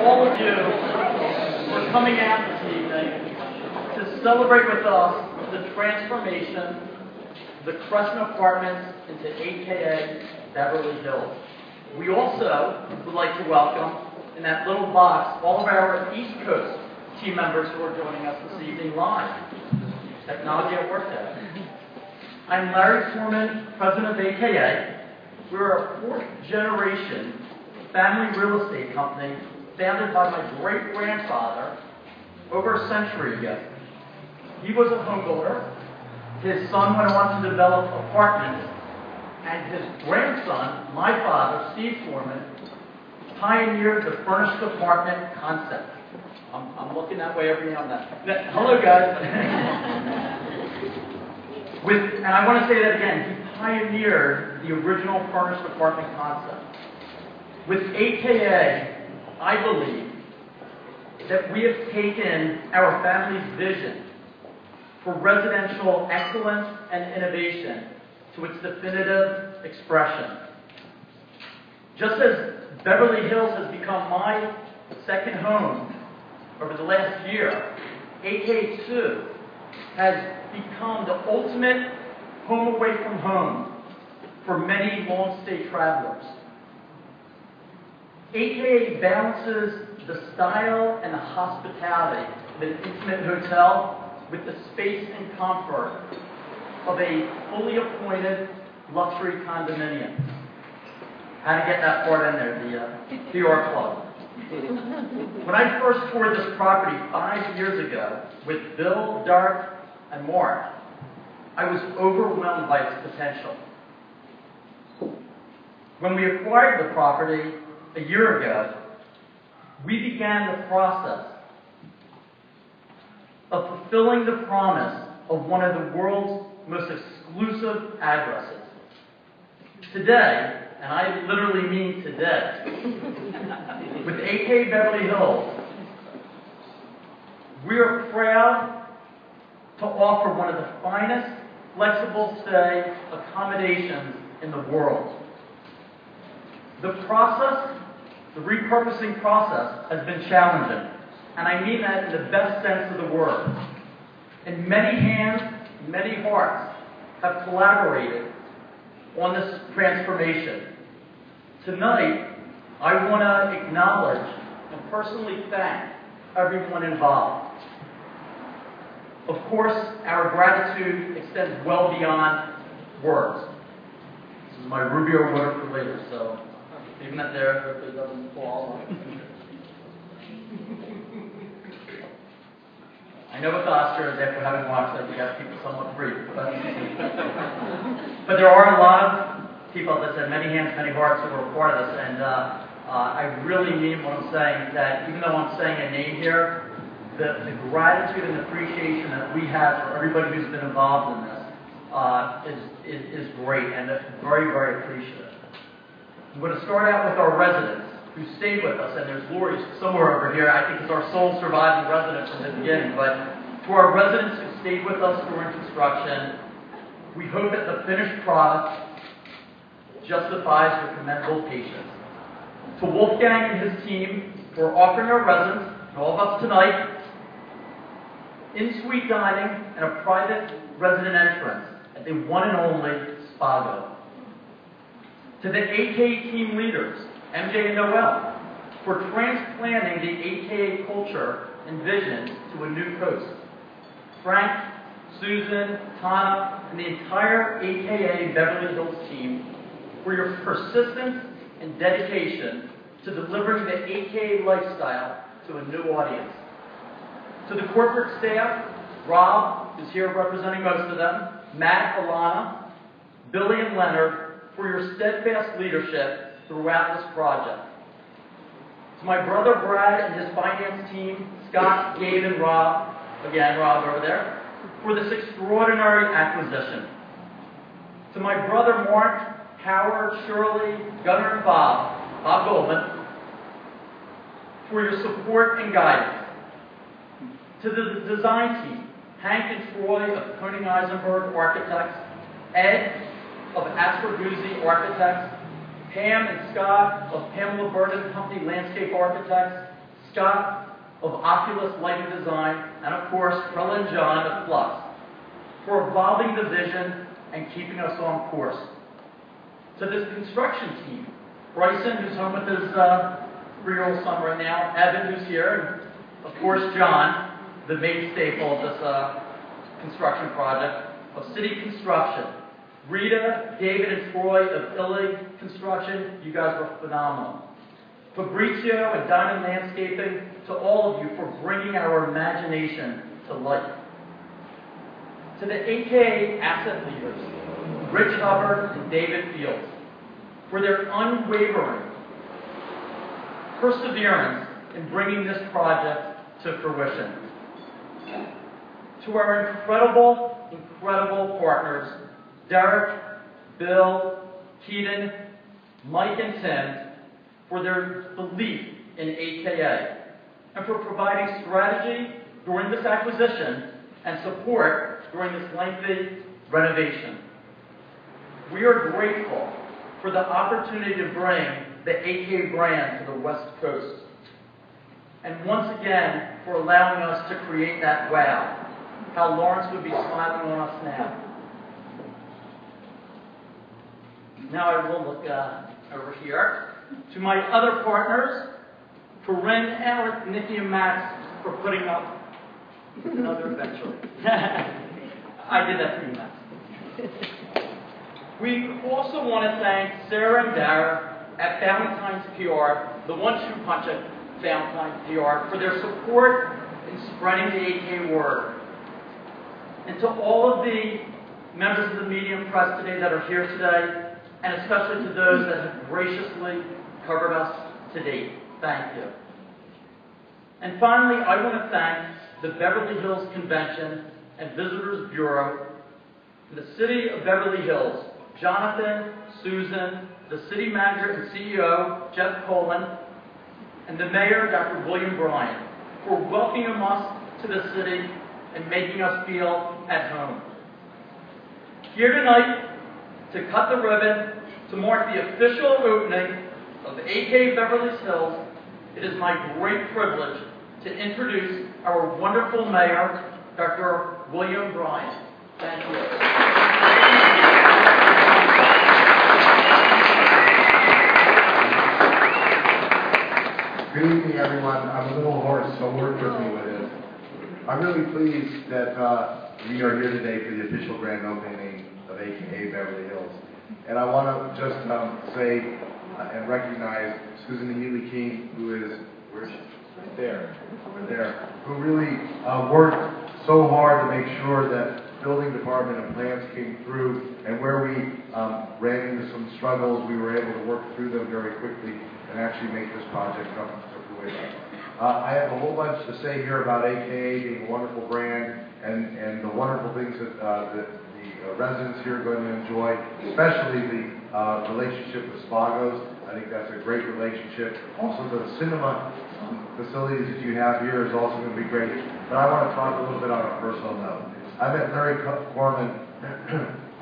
all of you for coming out this evening to celebrate with us the transformation of the Crescent Apartments into AKA Beverly Hills. We also would like to welcome, in that little box, all of our East Coast team members who are joining us this evening live. Technology at work day. I'm Larry Korman, president of AKA. We're a fourth-generation family real estate company founded by my great-grandfather over a century ago. He was a home builder. His son went on to develop apartments, and his grandson, my father, Steve Korman, pioneered the furnished apartment concept. I'm looking that way every now and then. Hello, guys. And I want to say that again. He pioneered the original furnished apartment concept. With AKA, I believe that we have taken our family's vision for residential excellence and innovation to its definitive expression. Just as Beverly Hills has become my second home over the last year, AK2 has become the ultimate home away from home for many long-stay travelers. AKA balances the style and the hospitality of an intimate hotel with the space and comfort of a fully appointed luxury condominium. How to get that part in there, the PR plug. When I first toured this property 5 years ago with Bill, Derek, and Mark, I was overwhelmed by its potential. When we acquired the property a year ago, we began the process of fulfilling the promise of one of the world's most exclusive addresses. Today, and I literally mean today, with AK Beverly Hills, we are proud to offer one of the finest flexible stay accommodations in the world. The process, the repurposing process, has been challenging, and I mean that in the best sense of the word. And many hands, many hearts have collaborated on this transformation. Tonight, I want to acknowledge and personally thank everyone involved. Of course, our gratitude extends well beyond words. This is my Rubio water for later, so leaving that there, hopefully it doesn't fall. I know with the Oscars, after having watched that, you got to keep it somewhat brief. But there are a lot of people that said many hands, many hearts who were a part of this, and I really mean what I'm saying, that even though I'm saying a name here, the gratitude and appreciation that we have for everybody who's been involved in this is great, and very, very appreciative. I'm going to start out with our residents who stayed with us, and there's Lori somewhere over here. I think it's our sole surviving resident from the beginning. But to our residents who stayed with us during construction, we hope that the finished product justifies your commendable patience. To Wolfgang and his team, who are offering our residents, and all of us tonight, in-suite dining and a private resident entrance at the one and only Spago. To the AK team leaders, MJ and Noel, for transplanting the AKA culture and vision to a new coast. Frank, Susan, Tana, and the entire AKA Beverly Hills team for your persistence and dedication to delivering the AKA lifestyle to a new audience. To the corporate staff, Rob is here representing most of them, Matt, Alana, Billy, and Leonard, for your steadfast leadership throughout this project. To my brother Brad and his finance team, Scott, Gabe, and Rob, again, Rob over there, for this extraordinary acquisition. To my brother Mark, Howard, Shirley, Gunnar, and Bob Goldman, for your support and guidance. To the design team, Hank and Troy of Koenig Eisenberg Architects, Ed of Asperguzzi Architects, Pam and Scott of Pamela Burden Company Landscape Architects, Scott of Oculus Lighting Design, and of course, Frella and John of Flux, for evolving the vision and keeping us on course. To this construction team, Bryson, who's home with his 3-year-old son right now, Evan, who's here, and of course, John, the main staple of this construction project, of City Construction. Rita, David, and Troy of Illy Construction, you guys were phenomenal. Fabrizio and Diamond Landscaping, to all of you for bringing our imagination to life. To the AKA asset leaders, Rich Hubbard and David Fields, for their unwavering perseverance in bringing this project to fruition. To our incredible partners, Derek, Bill, Keaton, Mike, and Tim, for their belief in AKA, and for providing strategy during this acquisition and support during this lengthy renovation. We are grateful for the opportunity to bring the AKA brand to the West Coast, and once again for allowing us to create that wow. How Lawrence would be smiling on us now. Now I will look over here to my other partners, Corinne, Alec, Nikki, and Max, for putting up another eventually. I did that for you, Max. We also want to thank Sarah and Dara at Valentine's PR, the one-two punch at Valentine's PR, for their support in spreading the AK word. And to all of the members of the media and press today that are here today, and especially to those that have graciously covered us to date, thank you. And finally, I want to thank the Beverly Hills Convention and Visitors Bureau, the City of Beverly Hills, Jonathan, Susan, the City Manager and CEO, Jeff Korman, and the Mayor, Dr. William Brien, for welcoming us to the city and making us feel at home. Here tonight, to cut the ribbon, to mark the official opening of AK Beverly Hills, it is my great privilege to introduce our wonderful Mayor, Dr. William Brien. Thank you. Good evening, everyone. I'm a little hoarse, so work with me with it. I'm really pleased that we are here today for the official grand opening of AKA Beverly Hills. And I want to just say and recognize Susan Healy King, who is, where is she? Right there, over there, who really worked so hard to make sure that building department and plans came through, and where we ran into some struggles, we were able to work through them very quickly and actually make this project come to fruition. I have a whole bunch to say here about AKA being a wonderful brand and the wonderful things that the residents here are going to enjoy, especially the relationship with Spagos. I think that's a great relationship. Also, the cinema facilities that you have here is also going to be great. But I want to talk a little bit on a personal note. I met Larry Korman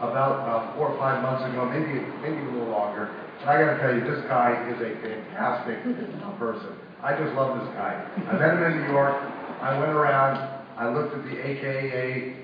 about 4 or 5 months ago, maybe a little longer. And I got to tell you, this guy is a fantastic person. I just love this guy. I met him in New York. I went around. I looked at the AKA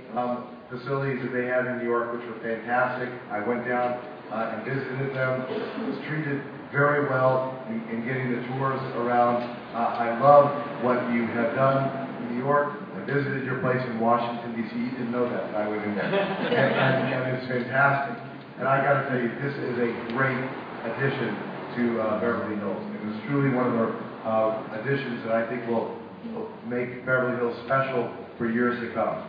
facilities that they had in New York, which were fantastic. I went down and visited them. Was treated very well in getting the tours around. I love what you have done in New York. I visited your place in Washington, D.C. You didn't know that. I went in there. and it's fantastic. And I got to tell you, this is a great addition to Beverly Hills. It was truly one of our additions that I think will make Beverly Hills special for years to come.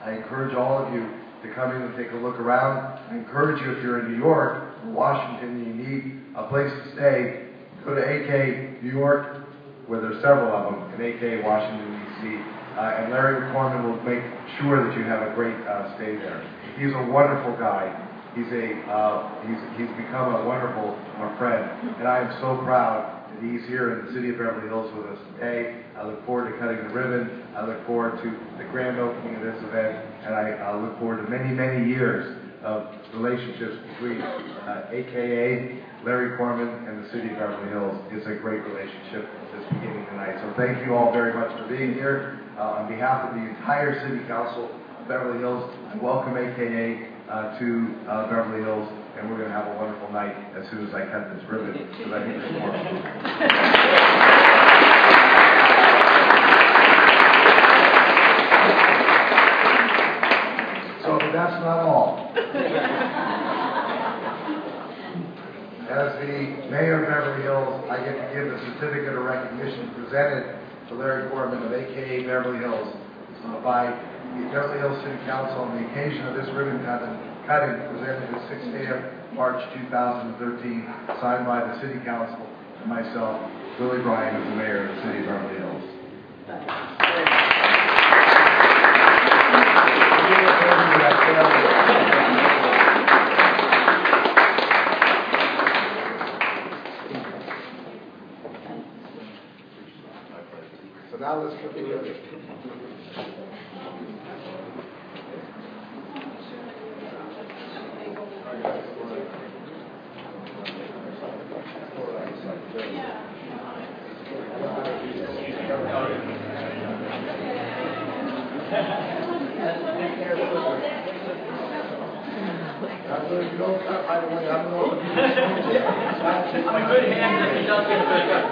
I encourage all of you to come in and take a look around. I encourage you, if you're in New York or Washington and you need a place to stay, go to AK New York, where there's several of them, and AK Washington, D.C. And Larry Korman will make sure that you have a great stay there. He's a wonderful guy. He's become a wonderful friend, and I am so proud that he's here in the city of Beverly Hills with us today. I look forward to cutting the ribbon. I look forward to the grand opening of this event, and I look forward to many, many years of relationships between AKA Larry Korman and the City of Beverly Hills is a great relationship that's beginning tonight. So thank you all very much for being here. On behalf of the entire City Council of Beverly Hills, I welcome AKA to Beverly Hills, and we're going to have a wonderful night as soon as I cut this ribbon, because I think there's more. So that's not all. As the mayor of Beverly Hills, I get to give the certificate of recognition presented to Larry Korman of AKA Beverly Hills by the Beverly Hills City Council on the occasion of this ribbon cutting presented the 6th day of March 2013, signed by the City Council and myself, Brien, as the mayor of the City of Beverly Hills. So now let's put the ribbon. You don't cut right away. I don't know what I'm a good hand if he does get a good cut.